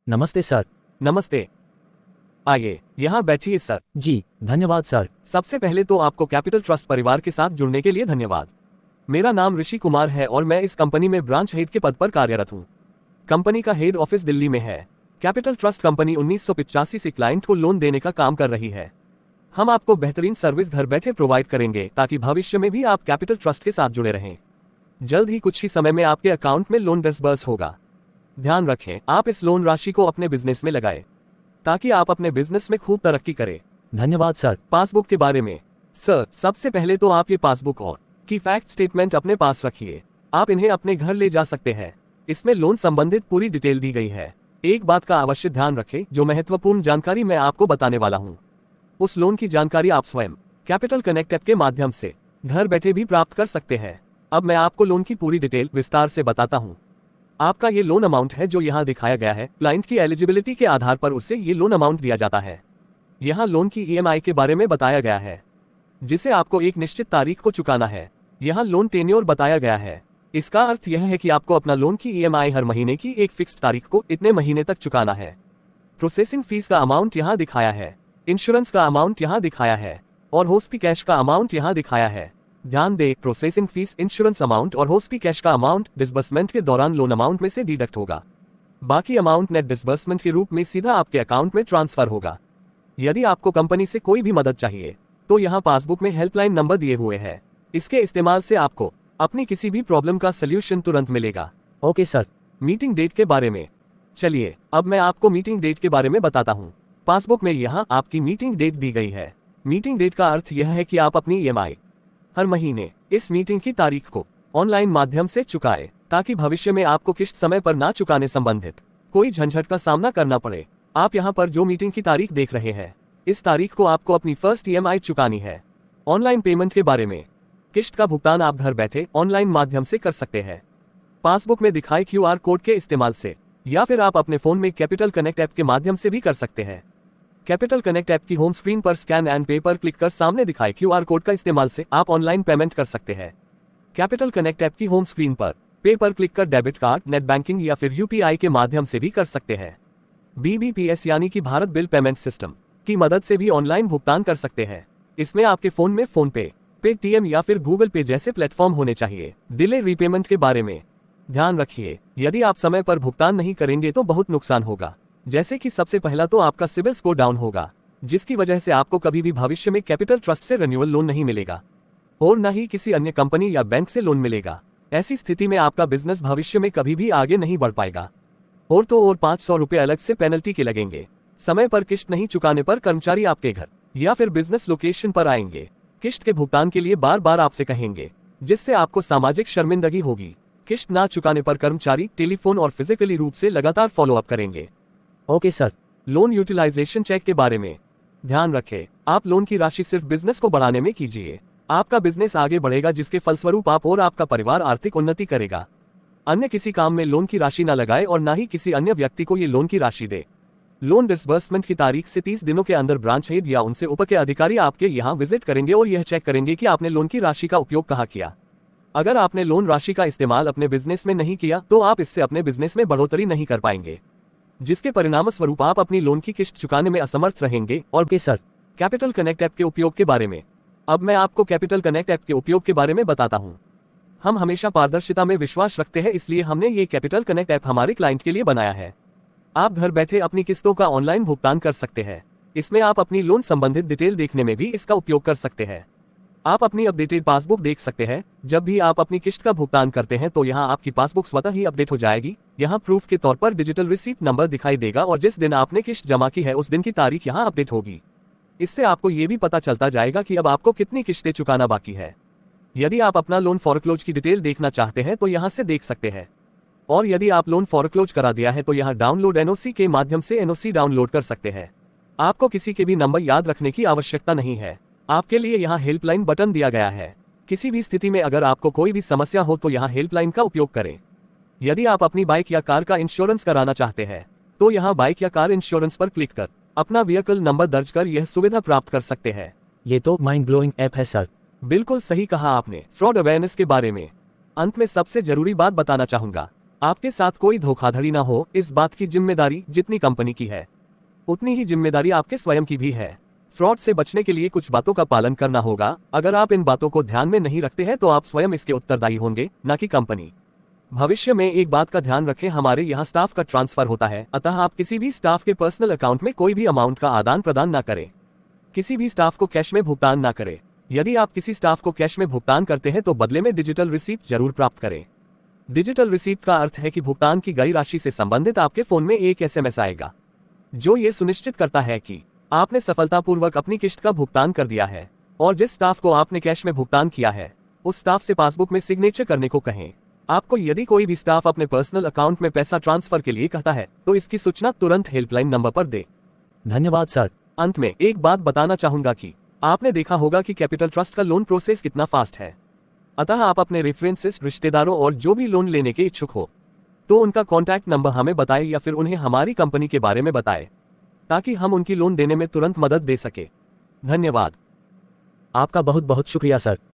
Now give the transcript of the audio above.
नमस्ते सर। नमस्ते। आइए यहाँ बैठिए सर। जी धन्यवाद सर। सबसे पहले तो आपको कैपिटल ट्रस्ट परिवार के साथ जुड़ने के लिए धन्यवाद। मेरा नाम ऋषि कुमार है और मैं इस कंपनी में ब्रांच हेड के पद पर कार्यरत हूँ। कंपनी का हेड ऑफिस दिल्ली में है। कैपिटल ट्रस्ट कंपनी 1985 से क्लाइंट को लोन देने का काम कर रही है। हम आपको बेहतरीन सर्विस घर बैठे प्रोवाइड करेंगे ताकि भविष्य में भी आप कैपिटल ट्रस्ट के साथ जुड़े रहें। जल्द ही कुछ ही समय में आपके अकाउंट में लोन डिसबर्स होगा। ध्यान रखें, आप इस लोन राशि को अपने बिजनेस में लगाएं ताकि आप अपने बिजनेस में खूब तरक्की करें। धन्यवाद सर। पासबुक के बारे में सर, सबसे पहले तो आप ये पासबुक और की फैक्ट स्टेटमेंट अपने पास रखिए। आप इन्हें अपने घर ले जा सकते हैं। इसमें लोन संबंधित पूरी डिटेल दी गई है। एक बात का अवश्य ध्यान रखें, जो महत्वपूर्ण जानकारी मैं आपको बताने वाला हूँ, उस लोन की जानकारी आप स्वयं कैपिटल कनेक्ट ऐप के माध्यम से घर बैठे भी प्राप्त कर सकते हैं। अब मैं आपको लोन की पूरी डिटेल विस्तार से बताता हूँ। आपका ये लोन अमाउंट है जो यहाँ दिखाया गया है। क्लाइंट की एलिजिबिलिटी के आधार पर उससे ये लोन अमाउंट दिया जाता है। यहाँ लोन की ईएमआई के बारे में बताया गया है, जिसे आपको एक निश्चित तारीख को चुकाना है। यहाँ लोन टेन्योर बताया गया है। इसका अर्थ यह है कि आपको अपना लोन की ईएमआई हर महीने की एक फिक्स तारीख को इतने महीने तक चुकाना है। प्रोसेसिंग फीस का अमाउंट यहाँ दिखाया है, इंश्योरेंस का अमाउंट यहाँ दिखाया है और होस्पी कैश का अमाउंट यहाँ दिखाया है। ध्यान दें, प्रोसेसिंग फीस, इंश्योरेंस अमाउंट और होस्पी कैश का अमाउंट डिसबर्समेंट के दौरान लोन अमाउंट में से डिडक्ट होगा। बाकी अमाउंट नेट डिसबर्समेंट के रूप में सीधा आपके अकाउंट में ट्रांसफर होगा। यदि आपको कंपनी से कोई भी मदद चाहिए तो यहाँ पासबुक में हेल्पलाइन नंबर दिए हुए हैं। इसके इस्तेमाल से आपको अपनी किसी भी प्रॉब्लम का सल्यूशन तुरंत मिलेगा। Okay sir. मीटिंग डेट के बारे में चलिए अब मैं आपको मीटिंग डेट के बारे में बताता हूँ। पासबुक में यहाँ आपकी मीटिंग डेट दी गई है। मीटिंग डेट का अर्थ यह है कि आप अपनी ईएमआई हर महीने इस मीटिंग की तारीख को ऑनलाइन माध्यम से चुकाए, ताकि भविष्य में आपको किस्त समय पर ना चुकाने संबंधित कोई झंझट का सामना करना पड़े। आप यहाँ पर जो मीटिंग की तारीख देख रहे हैं, इस तारीख को आपको अपनी फर्स्ट ईएमआई चुकानी है। ऑनलाइन पेमेंट के बारे में, किस्त का भुगतान आप घर बैठे ऑनलाइन माध्यम से कर सकते हैं। पासबुक में दिखाए क्यूआर कोड के इस्तेमाल से, या फिर आप अपने फोन में कैपिटल कनेक्ट ऐप के माध्यम से भी कर सकते हैं। कैपिटल कनेक्ट ऐप की होम स्क्रीन पर स्कैन एंड पे पर क्लिक कर सामने दिखाए क्यूआर कोड का इस्तेमाल से आप ऑनलाइन पेमेंट कर सकते हैं। कैपिटल कनेक्ट ऐप की होम स्क्रीन पर पे पर क्लिक कर डेबिट कार्ड, नेट बैंकिंग या फिर यूपीआई के माध्यम से भी कर सकते हैं। बीबीपीएस यानी कि भारत बिल पेमेंट सिस्टम की मदद से भी ऑनलाइन भुगतान कर सकते हैं। इसमें आपके फोन में फोन पे, पेटीएम या फिर गूगल पे जैसे प्लेटफॉर्म होने चाहिए। डिले रीपेमेंट के बारे में ध्यान रखिए, यदि आप समय पर भुगतान नहीं करेंगे तो बहुत नुकसान होगा। जैसे कि सबसे पहला तो आपका सिबिल स्कोर डाउन होगा, जिसकी वजह से आपको कभी भी भविष्य में कैपिटल ट्रस्ट से रिन्यूअल लोन नहीं मिलेगा और न ही किसी अन्य कंपनी या बैंक से लोन मिलेगा। ऐसी स्थिति में आपका बिजनेस भविष्य में कभी भी आगे नहीं बढ़ पाएगा। और तो और 500 रुपए अलग से पेनल्टी के लगेंगे। समय पर किस्त नहीं चुकाने पर कर्मचारी आपके घर या फिर बिजनेस लोकेशन पर आएंगे, किस्त के भुगतान के लिए बार बार आपसे कहेंगे, जिससे आपको सामाजिक शर्मिंदगी होगी। किस्त ना चुकाने पर कर्मचारी टेलीफोन और फिजिकली रूप से लगातार फॉलो अप करेंगे। Okay sir. Loan utilization check के बारे में ध्यान रखें, आप लोन की राशि सिर्फ बिजनेस को बढ़ाने में कीजिए। आपका बिजनेस आगे बढ़ेगा, जिसके फलस्वरूप आप और आपका परिवार आर्थिक उन्नति करेगा। अन्य किसी काम में लोन की राशि न लगाए और न ही किसी अन्य व्यक्ति को ये लोन की राशि दे। लोन डिसबर्समेंट की तारीख से 30 दिनों के अंदर ब्रांच हेड या उनसे ऊपर के अधिकारी आपके यहाँ विजिट करेंगे और यह चेक करेंगे कि आपने लोन की राशि का उपयोग कहाँ किया। अगर आपने लोन राशि का इस्तेमाल अपने बिजनेस में नहीं किया तो आप इससे अपने बिजनेस में बढ़ोतरी नहीं कर पाएंगे, जिसके परिणाम स्वरूप आप अपनी लोन की किस्त चुकाने में असमर्थ रहेंगे। और okay sir. Capital connect app के उपयोग के बारे में अब मैं आपको कैपिटल कनेक्ट ऐप के उपयोग के बारे में बताता हूं। हम हमेशा पारदर्शिता में विश्वास रखते हैं, इसलिए हमने ये कैपिटल कनेक्ट ऐप हमारे क्लाइंट के लिए बनाया है। आप घर बैठे अपनी किस्तों का ऑनलाइन भुगतान कर सकते हैं। इसमें आप अपनी लोन संबंधित डिटेल देखने में भी इसका उपयोग कर सकते हैं। आप अपनी अपडेटेड पासबुक देख सकते हैं। जब भी आप अपनी किस्त का भुगतान करते हैं तो यहाँ आपकी पासबुक स्वतः ही अपडेट हो जाएगी। यहाँ प्रूफ के तौर पर डिजिटल रिसीप्ट नंबर दिखाई देगा और जिस दिन आपने किस्त जमा की है उस दिन की तारीख यहाँ अपडेट होगी। इससे आपको ये भी पता चलता जाएगा कि अब आपको कितनी किस्तें चुकाना बाकी है। यदि आप अपना लोन फॉरक्लोज की डिटेल देखना चाहते हैं तो यहाँ से देख सकते हैं, और यदि आप लोन फॉरक्लोज करा दिया है तो यहाँ डाउनलोड एनओसी के माध्यम से एनओसी डाउनलोड कर सकते हैं। आपको किसी के भी नंबर याद रखने की आवश्यकता नहीं है। आपके लिए यहाँ हेल्पलाइन बटन दिया गया है। किसी भी स्थिति में अगर आपको कोई भी समस्या हो तो यहाँ हेल्पलाइन का उपयोग करें। यदि आप अपनी बाइक या कार का इंश्योरेंस कराना चाहते हैं तो यहाँ बाइक या कार इंश्योरेंस पर क्लिक कर अपना व्हीकल नंबर दर्ज कर यह सुविधा प्राप्त कर सकते हैं। ये तो माइंड ब्लोइंग ऐप है सर। बिल्कुल सही कहा आपने। फ्रॉड अवेयरनेस के बारे में अंत में सबसे जरूरी बात बताना चाहूंगा। आपके साथ कोई धोखाधड़ी ना हो, इस बात की जिम्मेदारी जितनी कंपनी की है उतनी ही जिम्मेदारी आपके स्वयं की भी है। फ्रॉड से बचने के लिए कुछ बातों का पालन करना होगा। अगर आप इन बातों को ध्यान में नहीं रखते हैं तो आप स्वयं इसके उत्तरदायी होंगे, न कि कंपनी। भविष्य में एक बात का ध्यान रखें, हमारे यहाँ स्टाफ का ट्रांसफर होता है, अतः आप किसी भी स्टाफ के पर्सनल अकाउंट में कोई भी अमाउंट का आदान प्रदान न करें। किसी भी स्टाफ को कैश में भुगतान न करें। यदि आप किसी स्टाफ को कैश में भुगतान करते हैं तो बदले में डिजिटल रिसीप्ट जरूर प्राप्त करें। डिजिटल रिसीप्ट का अर्थ है कि भुगतान की गई राशि से संबंधित आपके फोन में एक एसएमएस आएगा जो ये सुनिश्चित करता है कि आपने सफलतापूर्वक अपनी किस्त का भुगतान कर दिया है। और जिस स्टाफ को आपने कैश में भुगतान किया है उस स्टाफ से पासबुक में सिग्नेचर करने को कहें। आपको यदि कोई भी स्टाफ अपने पर्सनल अकाउंट में पैसा ट्रांसफर के लिए कहता है तो इसकी सूचना तुरंत हेल्पलाइन नंबर पर दे। धन्यवाद सर। अंत में एक बात बताना चाहूंगा कि आपने देखा होगा कि कैपिटल ट्रस्ट का लोन प्रोसेस कितना फास्ट है। अतः आप अपने रेफरेंसेस, रिश्तेदारों और जो भी लोन लेने के इच्छुक हो तो उनका कॉन्टैक्ट नंबर हमें बताएं या फिर उन्हें हमारी कंपनी के बारे में बताएं ताकि हम उनकी लोन देने में तुरंत मदद दे सके। धन्यवाद। आपका बहुत बहुत शुक्रिया सर।